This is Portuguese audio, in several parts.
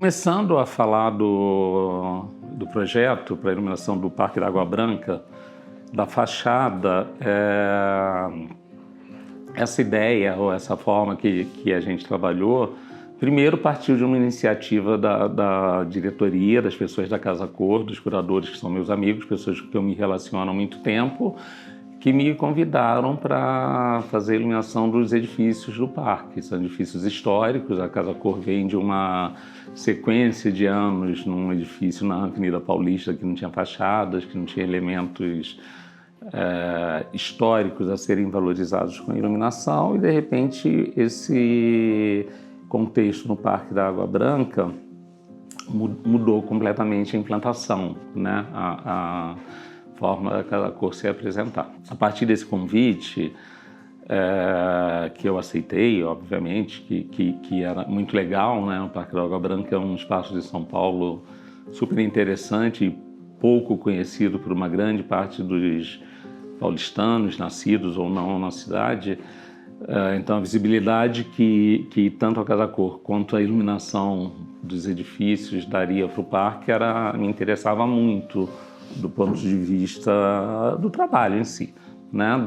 Começando a falar do projeto para a iluminação do Parque da Água Branca, da fachada, essa ideia ou essa forma que a gente trabalhou, primeiro partiu de uma iniciativa da diretoria, das pessoas da Casa Cor, dos curadores que são meus amigos, pessoas que eu me relaciono há muito tempo, que me convidaram para fazer a iluminação dos edifícios do parque. São edifícios históricos, a Casa Cor vem de uma sequência de anos num edifício na Avenida Paulista que não tinha fachadas, que não tinha elementos históricos a serem valorizados com a iluminação, e de repente esse contexto no Parque da Água Branca mudou completamente a implantação, né? A forma da Casa Cor se apresentar. A partir desse convite, que eu aceitei, obviamente, que era muito legal, né? O Parque da Água Branca é um espaço de São Paulo super interessante e pouco conhecido por uma grande parte dos paulistanos, nascidos ou não na cidade. Então, a visibilidade que tanto a Casa Cor quanto a iluminação dos edifícios daria para o parque me interessava muito do ponto de vista do trabalho em si, né?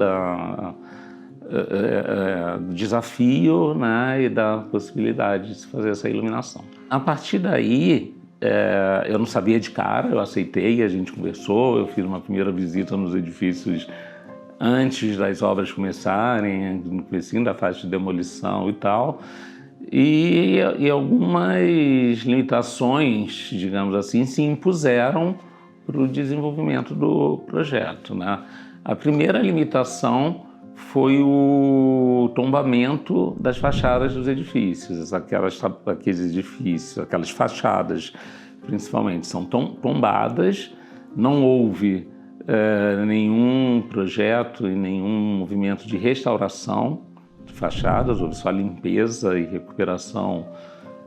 Do desafio, né? E da possibilidade de se fazer essa iluminação. A partir daí, eu não sabia de cara, eu aceitei, a gente conversou, eu fiz uma primeira visita nos edifícios antes das obras começarem, no comecinho da fase de demolição e tal, e algumas limitações, digamos assim, se impuseram para o desenvolvimento do projeto, né? A primeira limitação foi o tombamento das fachadas dos edifícios. Aqueles edifícios, aquelas fachadas, principalmente, são tombadas, não houve nenhum projeto e nenhum movimento de restauração de fachadas, houve só limpeza e recuperação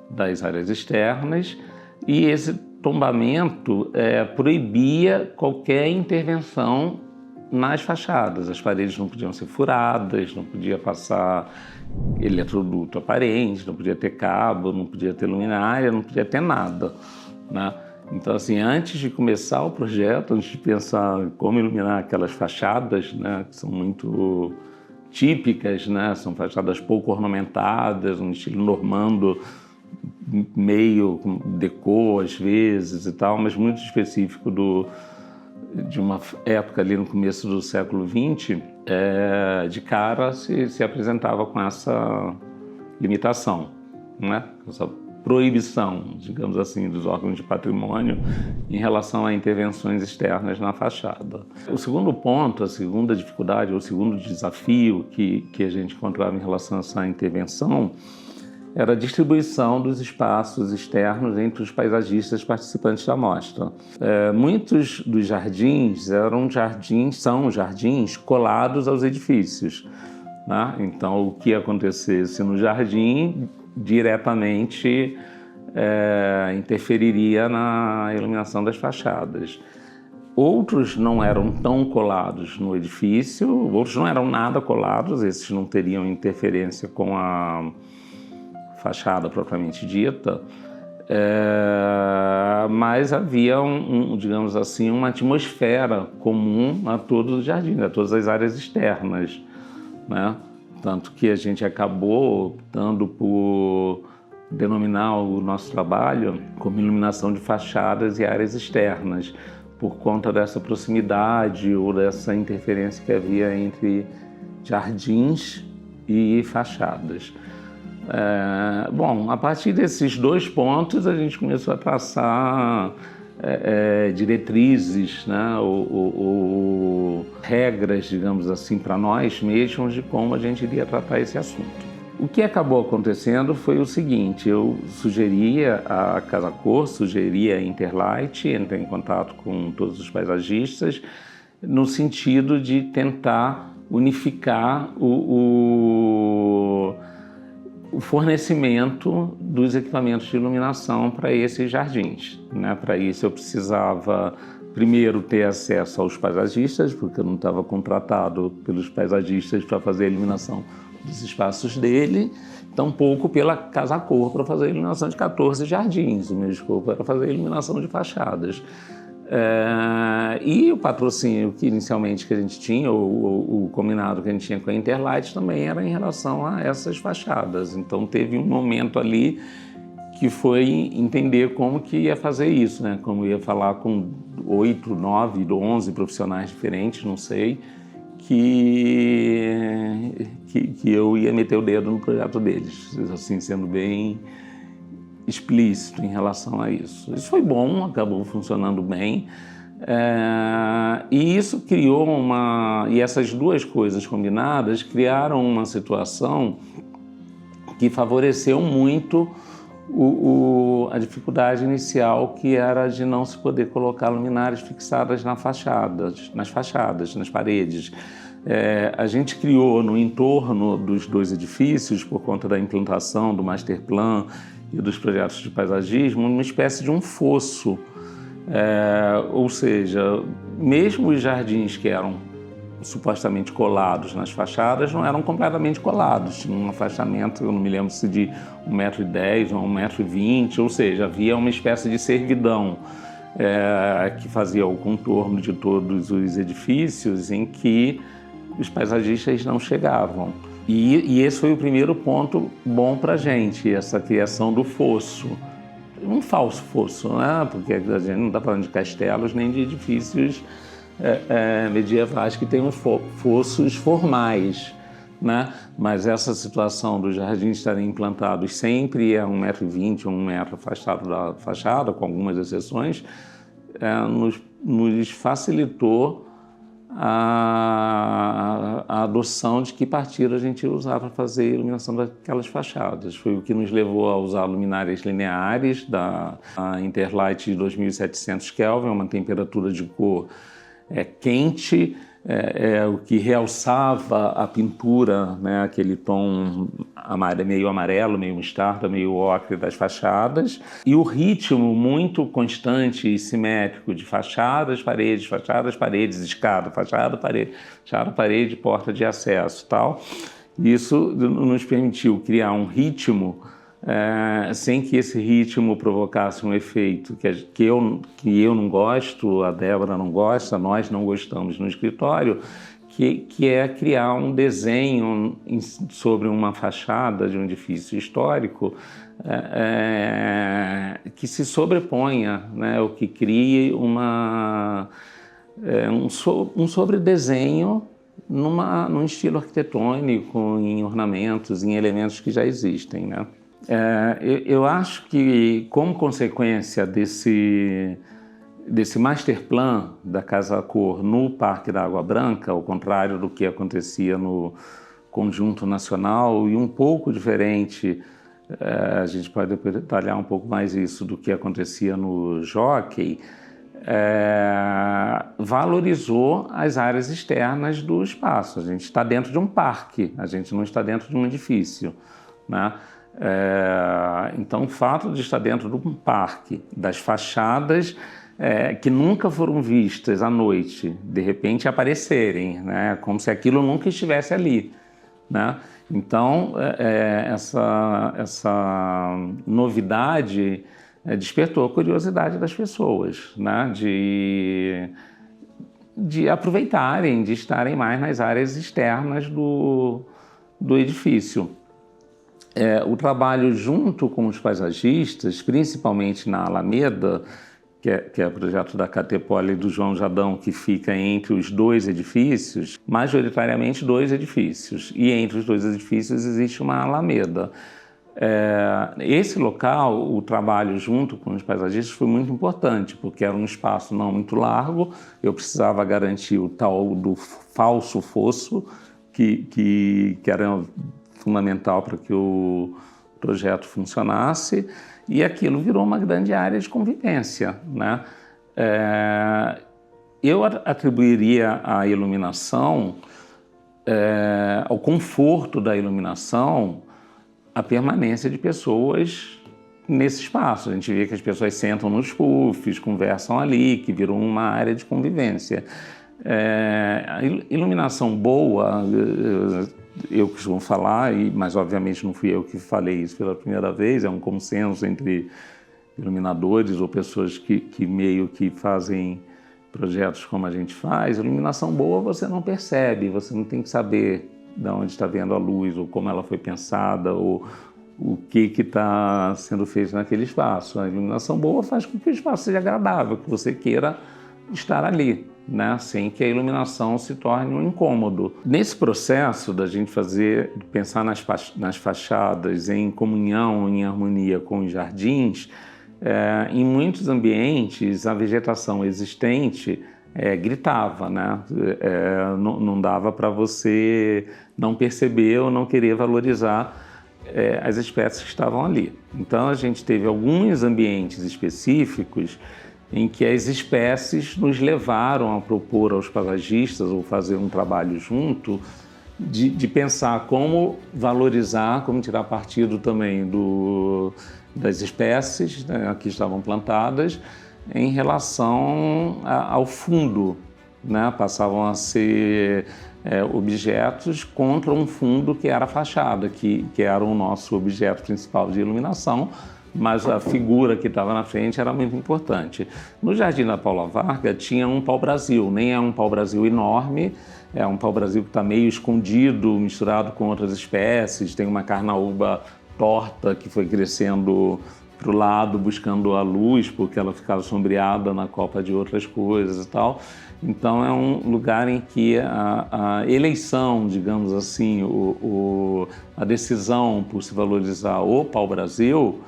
das áreas externas, e esse tombamento proibia qualquer intervenção nas fachadas. As paredes não podiam ser furadas, não podia passar eletroduto aparente, não podia ter cabo, não podia ter luminária, não podia ter nada, né? Então, assim, antes de começar o projeto, antes de pensar como iluminar aquelas fachadas, né, que são muito típicas, né, são fachadas pouco ornamentadas, um estilo normando, meio decor às vezes e tal, mas muito específico de uma época ali no começo do século XX, de cara se apresentava com essa limitação, né? Essa proibição, digamos assim, dos órgãos de patrimônio em relação a intervenções externas na fachada. O segundo ponto, a segunda dificuldade, o segundo desafio que a gente encontrava em relação a essa intervenção era a distribuição dos espaços externos entre os paisagistas participantes da mostra. Muitos dos jardins são jardins colados aos edifícios, né? Então, o que acontecesse no jardim diretamente interferiria na iluminação das fachadas. Outros não eram tão colados no edifício, outros não eram nada colados, esses não teriam interferência com a fachada propriamente dita, mas havia, digamos assim, uma atmosfera comum a todos os jardins, a todas as áreas externas, né? Tanto que a gente acabou optando por denominar o nosso trabalho como iluminação de fachadas e áreas externas, por conta dessa proximidade ou dessa interferência que havia entre jardins e fachadas. Bom, a partir desses dois pontos a gente começou a traçar diretrizes, né, ou regras, digamos assim, para nós mesmos de como a gente iria tratar esse assunto. O que acabou acontecendo foi o seguinte: eu sugeria a Casa Cor, sugeria a Interlight, entrei em contato com todos os paisagistas, no sentido de tentar unificar o fornecimento dos equipamentos de iluminação para esses jardins, né? Para isso eu precisava primeiro ter acesso aos paisagistas, porque eu não estava contratado pelos paisagistas para fazer a iluminação dos espaços dele, tampouco pela Casa Cor para fazer a iluminação de 14 jardins. O meu escopo era fazer a iluminação de fachadas. E o patrocínio que inicialmente que a gente tinha, o combinado que a gente tinha com a Interlight também era em relação a essas fachadas. Então teve um momento ali que foi entender como que ia fazer isso, né? Como ia falar com 8, 9, 11 profissionais diferentes, não sei, que eu ia meter o dedo no projeto deles, assim, sendo bem explícito em relação a isso. Isso foi bom, acabou funcionando bem, e isso criou e essas duas coisas combinadas criaram uma situação que favoreceu muito a dificuldade inicial, que era de não se poder colocar luminárias fixadas nas fachadas, nas paredes. A gente criou no entorno dos dois edifícios, por conta da implantação do Master Plan e dos projetos de paisagismo, uma espécie de um fosso. Ou seja, mesmo os jardins que eram supostamente colados nas fachadas não eram completamente colados, tinha um afastamento, eu não me lembro se de 1,10 m ou 1,20 m, ou seja, havia uma espécie de servidão que fazia o contorno de todos os edifícios em que os paisagistas não chegavam. E esse foi o primeiro ponto bom para a gente, essa criação do fosso. Um falso fosso, né? Porque a gente não está falando de castelos nem de edifícios medievais que tem fossos formais, né? Mas essa situação dos jardins estarem implantados sempre a 1,20 m ou 1 m afastado da fachada, com algumas exceções, nos facilitou a adoção de que partir a gente ia usar para fazer a iluminação daquelas fachadas. Foi o que nos levou a usar luminárias lineares da Interlight de 2700 Kelvin, uma temperatura de cor quente, o que realçava a pintura, né, aquele tom meio amarelo, meio mostarda, meio ocre das fachadas, e o ritmo muito constante e simétrico de fachadas, paredes, escada, fachada, parede, porta de acesso, tal. Isso nos permitiu criar um ritmo sem que esse ritmo provocasse um efeito que eu não gosto, a Débora não gosta, nós não gostamos no escritório, que é criar um desenho sobre uma fachada de um edifício histórico que se sobreponha, né, o que crie um sobredesenho num estilo arquitetônico, em ornamentos, em elementos que já existem, né? Eu acho que, como consequência desse master plan da Casa Cor no Parque da Água Branca, ao contrário do que acontecia no Conjunto Nacional, e um pouco diferente, a gente pode detalhar um pouco mais isso, do que acontecia no Jockey, valorizou as áreas externas do espaço. A gente está dentro de um parque, a gente não está dentro de um edifício, né? Então, o fato de estar dentro de um parque, das fachadas que nunca foram vistas à noite, de repente aparecerem, né? Como se aquilo nunca estivesse ali, né? Então, essa novidade despertou a curiosidade das pessoas, né? De aproveitarem, de estarem mais nas áreas externas do edifício. O trabalho junto com os paisagistas, principalmente na Alameda, que é o projeto da Catepoli e do João Jadão, que fica entre os dois edifícios, majoritariamente dois edifícios, e entre os dois edifícios existe uma Alameda. Esse local, o trabalho junto com os paisagistas foi muito importante, porque era um espaço não muito largo, eu precisava garantir o tal do falso fosso, que era fundamental para que o projeto funcionasse, e aquilo virou uma grande área de convivência, né? Eu atribuiria a iluminação, ao conforto da iluminação, a permanência de pessoas nesse espaço. A gente vê que as pessoas sentam nos puffs, conversam ali, que virou uma área de convivência. A iluminação boa, eu costumo falar, mas obviamente não fui eu que falei isso pela primeira vez, é um consenso entre iluminadores ou pessoas que meio que fazem projetos como a gente faz. Iluminação boa você não percebe, você não tem que saber de onde está vendo a luz, ou como ela foi pensada, ou o que está sendo feito naquele espaço. A iluminação boa faz com que o espaço seja agradável, que você queira estar ali, né? Sem que a iluminação se torne um incômodo. Nesse processo da gente pensar nas fachadas em comunhão, em harmonia com os jardins, em muitos ambientes a vegetação existente gritava, né? Não dava para você não perceber ou não querer valorizar as espécies que estavam ali. Então a gente teve alguns ambientes específicos em que as espécies nos levaram a propor aos paisagistas ou fazer um trabalho junto de pensar como valorizar, como tirar partido também das espécies, né, que estavam plantadas em relação ao fundo, né? Passavam a ser objetos contra um fundo que era a fachada, que era o nosso objeto principal de iluminação, mas a figura que estava na frente era muito importante. No Jardim da Paula Vargas tinha um pau-brasil, nem é um pau-brasil enorme, é um pau-brasil que está meio escondido, misturado com outras espécies, tem uma carnaúba torta que foi crescendo para o lado, buscando a luz, porque ela ficava sombreada na copa de outras coisas e tal. Então é um lugar em que a eleição, digamos assim, a decisão por se valorizar o pau-brasil,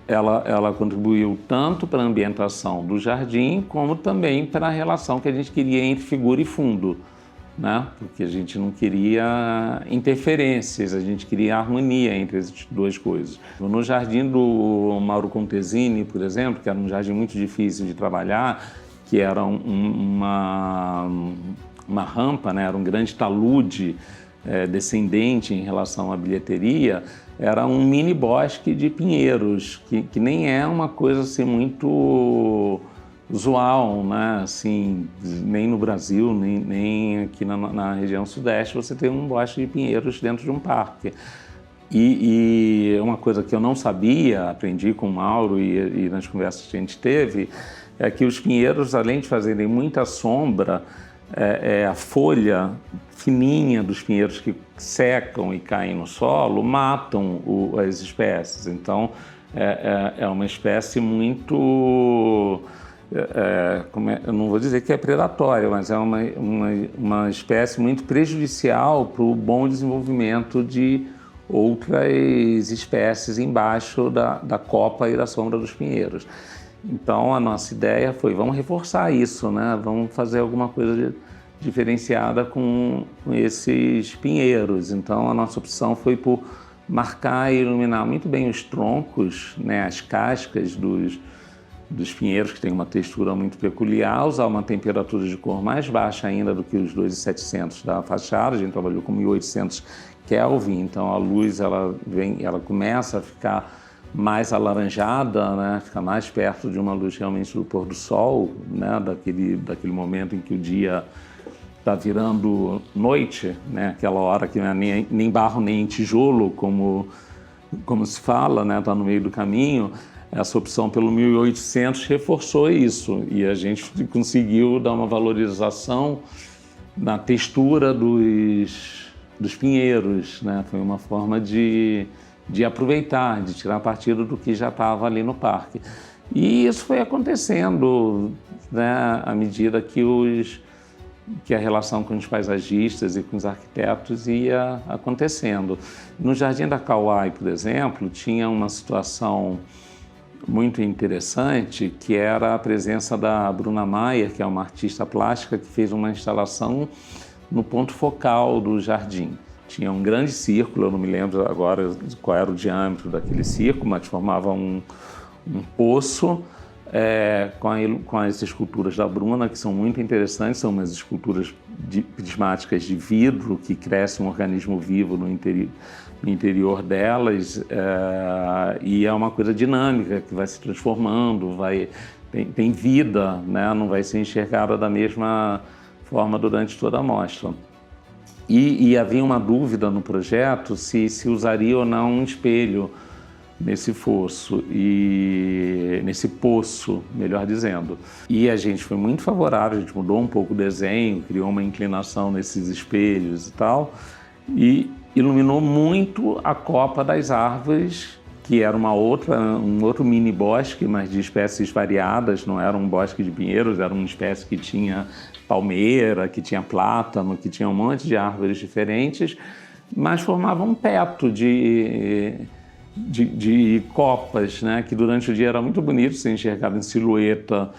ela contribuiu tanto para a ambientação do jardim, como também para a relação que a gente queria entre figura e fundo, né? Porque a gente não queria interferências, a gente queria harmonia entre as duas coisas. No jardim do Mauro Contesini, por exemplo, que era um jardim muito difícil de trabalhar, que era uma rampa, né? Era um grande talude descendente em relação à bilheteria, era um mini bosque de pinheiros, que nem é uma coisa assim muito usual, né? Assim, nem no Brasil, nem aqui na região sudeste você tem um bosque de pinheiros dentro de um parque. E uma coisa que eu não sabia, aprendi com o Mauro e nas conversas que a gente teve, é que os pinheiros, além de fazerem muita sombra, a folha fininha dos pinheiros que secam e caem no solo matam as espécies. Então, é uma espécie muito... eu não vou dizer que é predatória, mas é uma espécie muito prejudicial para o bom desenvolvimento de outras espécies embaixo da copa e da sombra dos pinheiros. Então a nossa ideia foi, vamos reforçar isso, né? Vamos fazer alguma coisa diferenciada com esses pinheiros. Então a nossa opção foi por marcar e iluminar muito bem os troncos, né? As cascas dos pinheiros, que tem uma textura muito peculiar, usar uma temperatura de cor mais baixa ainda do que os 2.700 da fachada. A gente trabalhou com 1.800 Kelvin, então a luz ela começa a ficar mais alaranjada, né? Fica mais perto de uma luz realmente do pôr do sol, né? Daquele momento em que o dia está virando noite, né? Aquela hora que não é nem barro nem tijolo, como se fala, né? Está no meio do caminho. Essa opção pelo 1.800 reforçou isso e a gente conseguiu dar uma valorização na textura dos pinheiros, né? Foi uma forma de aproveitar, de tirar partido do que já estava ali no parque. E isso foi acontecendo, né? À medida que a relação com os paisagistas e com os arquitetos ia acontecendo. No Jardim da Kauai, por exemplo, tinha uma situação muito interessante, que era a presença da Bruna Mayer, que é uma artista plástica que fez uma instalação no ponto focal do jardim. Tinha um grande círculo, eu não me lembro agora qual era o diâmetro daquele círculo, mas formava um poço com as esculturas da Bruna, que são muito interessantes, são umas esculturas prismáticas de vidro, que cresce um organismo vivo no interior delas, e é uma coisa dinâmica, que vai se transformando, tem vida, né? Não vai ser enxergada da mesma forma durante toda a mostra. E havia uma dúvida no projeto se usaria ou não um espelho nesse fosso, nesse poço, melhor dizendo. E a gente foi muito favorável, a gente mudou um pouco o desenho, criou uma inclinação nesses espelhos e tal, e iluminou muito a copa das árvores, que era um outro mini bosque, mas de espécies variadas, não era um bosque de pinheiros, era uma espécie que tinha palmeira, que tinha plátano, que tinha um monte de árvores diferentes, mas formava um teto de copas, né, que durante o dia era muito bonito, você enxergava em silhueta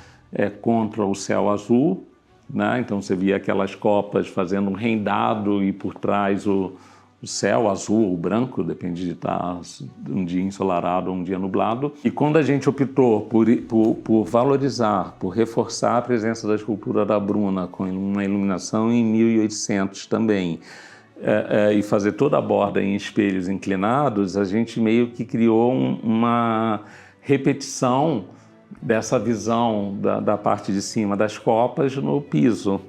contra o céu azul, né, então você via aquelas copas fazendo um rendado e por trás o céu azul ou branco, depende de estar um dia ensolarado ou um dia nublado. E quando a gente optou por valorizar, por reforçar a presença da escultura da Bruna com uma iluminação em 1800 também, e fazer toda a borda em espelhos inclinados, a gente meio que criou uma repetição dessa visão da parte de cima das copas no piso,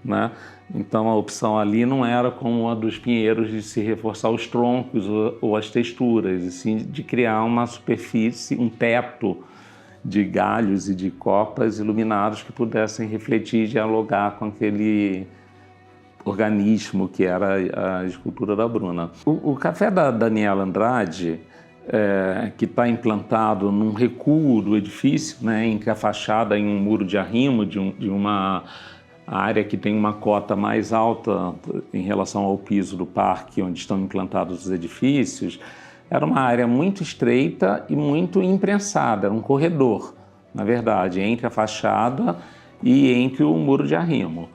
né? Então a opção ali não era como a dos pinheiros de se reforçar os troncos ou as texturas, e sim de criar uma superfície, um teto de galhos e de copas iluminados que pudessem refletir e dialogar com aquele organismo que era a escultura da Bruna. O café da Daniela Andrade, que está implantado num recuo do edifício, né, em que a fachada em um muro de arrimo de uma área que tem uma cota mais alta em relação ao piso do parque onde estão implantados os edifícios, era uma área muito estreita e muito imprensada, era um corredor, na verdade, entre a fachada e entre o muro de arrimo.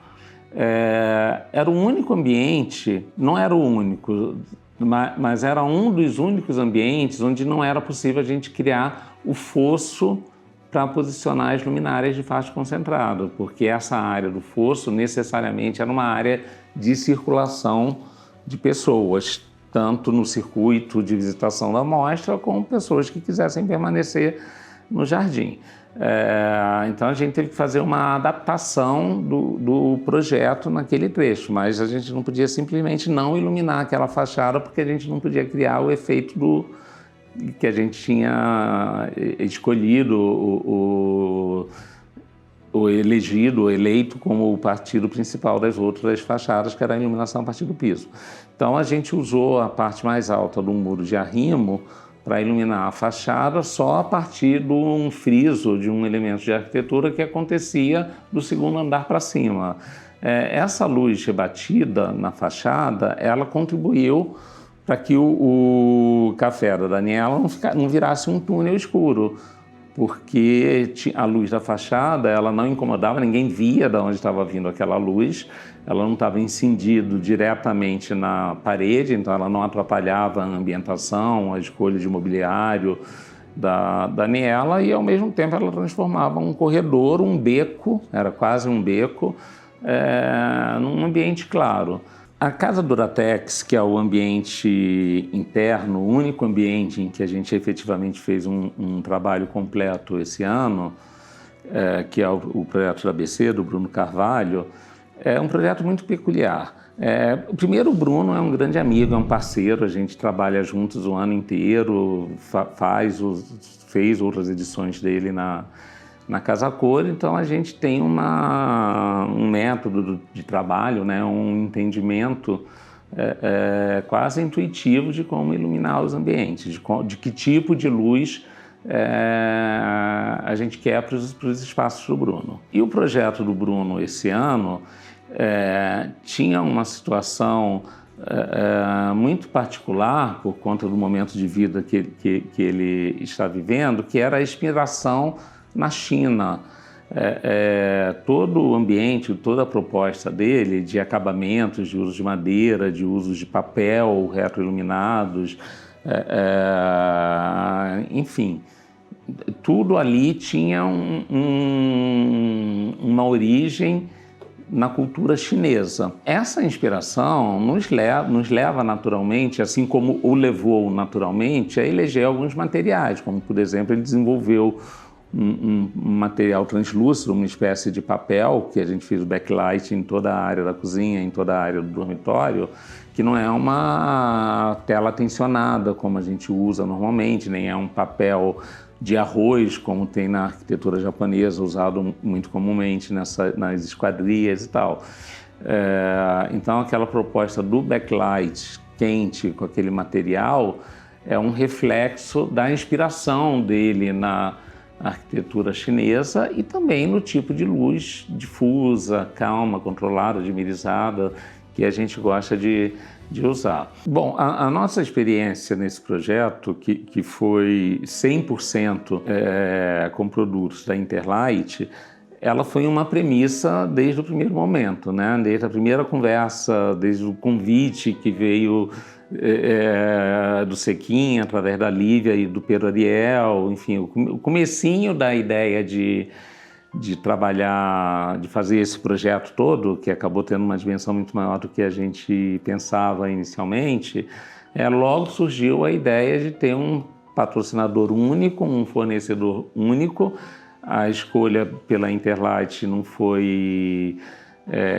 Era o único ambiente, não era o único, mas era um dos únicos ambientes onde não era possível a gente criar o fosso para posicionar as luminárias de faixa concentrada, porque essa área do fosso necessariamente era uma área de circulação de pessoas, tanto no circuito de visitação da mostra, como pessoas que quisessem permanecer no jardim. Então a gente teve que fazer uma adaptação do projeto naquele trecho, mas a gente não podia simplesmente não iluminar aquela fachada, porque a gente não podia criar o efeito que a gente tinha escolhido, eleito como o partido principal das outras fachadas, que era a iluminação a partir do piso. Então a gente usou a parte mais alta do muro de arrimo para iluminar a fachada só a partir de um friso, de um elemento de arquitetura que acontecia do segundo andar para cima. Essa luz rebatida na fachada, ela contribuiu para que o café da Daniela não virasse um túnel escuro, porque a luz da fachada ela não incomodava, ninguém via de onde estava vindo aquela luz, ela não estava incendido diretamente na parede, então ela não atrapalhava a ambientação, a escolha de mobiliário da Daniela, e ao mesmo tempo ela transformava um corredor, um beco, era quase um beco, num ambiente claro. A Casa Duratex, que é o ambiente interno, o único ambiente em que a gente efetivamente fez um trabalho completo esse ano, que é o projeto da ABC, do Bruno Carvalho, é um projeto muito peculiar. Primeiro, o Bruno é um grande amigo, é um parceiro, a gente trabalha juntos o ano inteiro, fez outras edições dele na Casa Cor, então a gente tem um método de trabalho, né, um entendimento quase intuitivo de como iluminar os ambientes, de que tipo de luz a gente quer para os espaços do Bruno. E o projeto do Bruno esse ano tinha uma situação muito particular por conta do momento de vida que ele está vivendo, que era a inspiração na China. Todo o ambiente, toda a proposta dele de acabamentos, de uso de madeira, de usos de papel retroiluminados, enfim, tudo ali tinha uma origem na cultura chinesa. Essa inspiração nos leva naturalmente, assim como o levou naturalmente, a eleger alguns materiais, como, por exemplo, ele desenvolveu um material translúcido, uma espécie de papel, que a gente fez o backlight em toda a área da cozinha, em toda a área do dormitório, que não é uma tela tensionada, como a gente usa normalmente, nem é um papel de arroz, como tem na arquitetura japonesa, usado muito comumente nas esquadrias e tal. Então, aquela proposta do backlight quente com aquele material é um reflexo da inspiração dele na arquitetura chinesa e também no tipo de luz difusa, calma, controlada, dimerizada, que a gente gosta de usar. Bom, a nossa experiência nesse projeto, que foi 100% com produtos da Interlight, ela foi uma premissa desde o primeiro momento, né? Desde a primeira conversa, desde o convite que veio do Sequinha, através da Lívia e do Pedro Ariel, enfim, o comecinho da ideia de trabalhar, de fazer esse projeto todo, que acabou tendo uma dimensão muito maior do que a gente pensava inicialmente, logo surgiu a ideia de ter um patrocinador único, um fornecedor único. A escolha pela Interlight não foi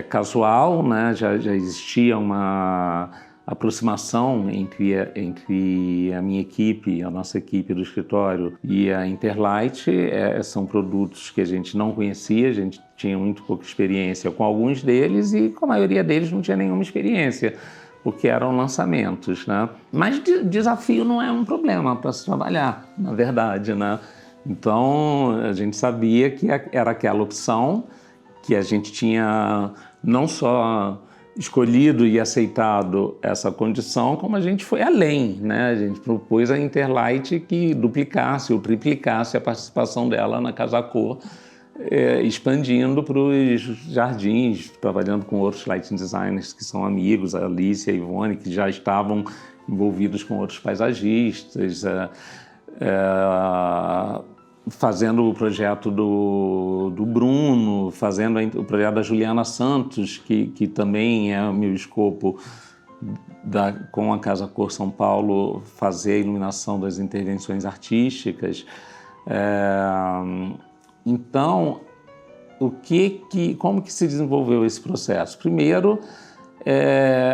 casual, né? Já existia uma aproximação entre a minha equipe, a nossa equipe do escritório e a Interlight. São produtos que a gente não conhecia, a gente tinha muito pouca experiência com alguns deles e com a maioria deles não tinha nenhuma experiência, porque eram lançamentos, né? Mas desafio não é um problema para se trabalhar, na verdade, né? Então, a gente sabia que era aquela opção que a gente tinha não só escolhido e aceitado essa condição, como a gente foi além, né? A gente propôs a Interlight que duplicasse ou triplicasse a participação dela na Casa Cor, expandindo para os jardins, trabalhando com outros lighting designers que são amigos, a Alice e a Ivone, que já estavam envolvidos com outros paisagistas, fazendo o projeto do Bruno, fazendo o projeto da Juliana Santos, que também é o meu escopo com a Casa Cor São Paulo, fazer a iluminação das intervenções artísticas. Então, como que se desenvolveu esse processo? Primeiro,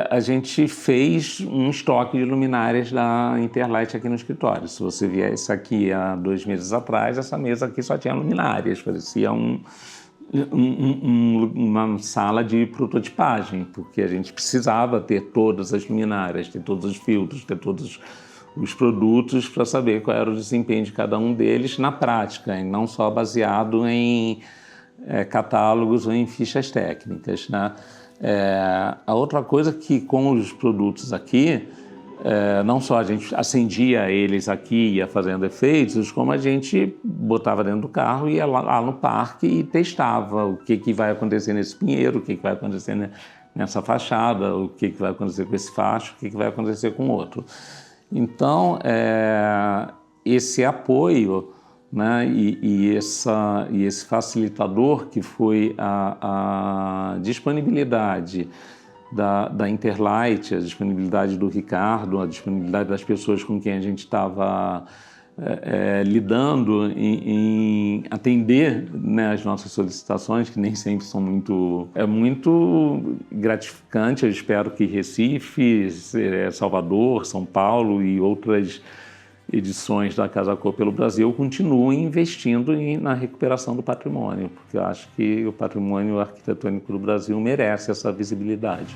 a gente fez um estoque de luminárias da Interlight aqui no escritório. Se você viesse aqui há 2 meses atrás, essa mesa aqui só tinha luminárias, parecia uma sala de prototipagem, porque a gente precisava ter todas as luminárias, ter todos os filtros, ter todos os produtos para saber qual era o desempenho de cada um deles na prática, e não só baseado em catálogos ou em fichas técnicas, né? A outra coisa que com os produtos aqui, não só a gente acendia eles aqui e ia fazendo efeitos, como a gente botava dentro do carro e ia lá no parque e testava o que vai acontecer nesse pinheiro, o que vai acontecer nessa fachada, o que vai acontecer com esse facho, o que vai acontecer com o outro. Então, esse apoio, né, e esse facilitador que foi a disponibilidade da Interlight, a disponibilidade do Ricardo, a disponibilidade das pessoas com quem a gente estava lidando em atender, né, as nossas solicitações, que nem sempre são muito gratificante. Eu espero que Recife, Salvador, São Paulo e outras edições da Casa Cor pelo Brasil continuem investindo na recuperação do patrimônio, porque eu acho que o patrimônio arquitetônico do Brasil merece essa visibilidade.